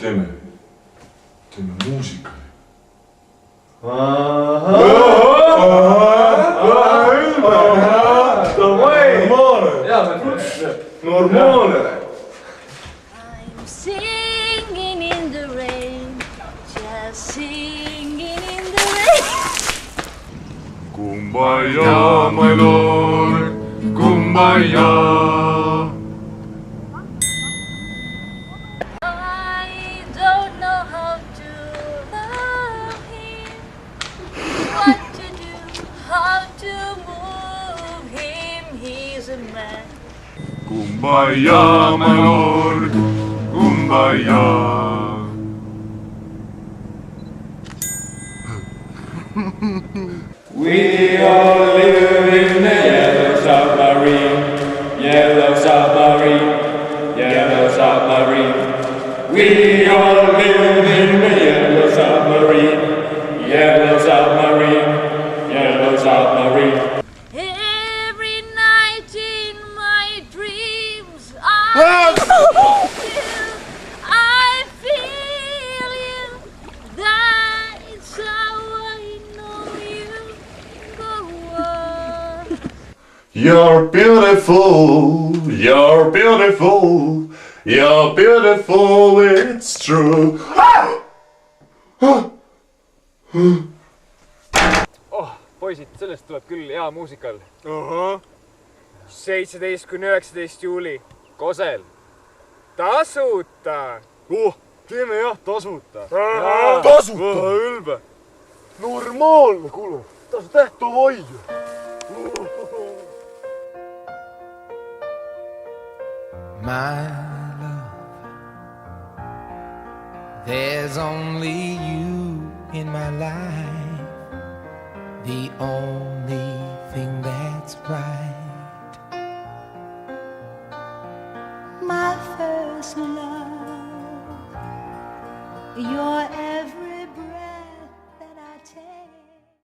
teeme muusika. Normaalne. I'm singing in the rain, just singing in the rain. Kumbaya, my lord, kumbaya. I don't know how to love him, what to do, how to move him. He's a man. Kumbaya, my lord, kumbaya. We all live in a yellow submarine, yellow submarine, yellow submarine. We all live in a yellow submarine, yellow submarine, yellow submarine. Every night in my dreams, I feel you. That's how I know you. Go on. You're beautiful, you're beautiful, you're beautiful, it's true. Poisid, sellest tuleb küll hea muusikal. 17–19 juuli Kosel. Tasuta! Teeme jah, tasuta. Tasuta! Ülbe. Normaalne, kuule. Tasuta, davai! My love, there's only you in my life, the only thing that's right. My first love, your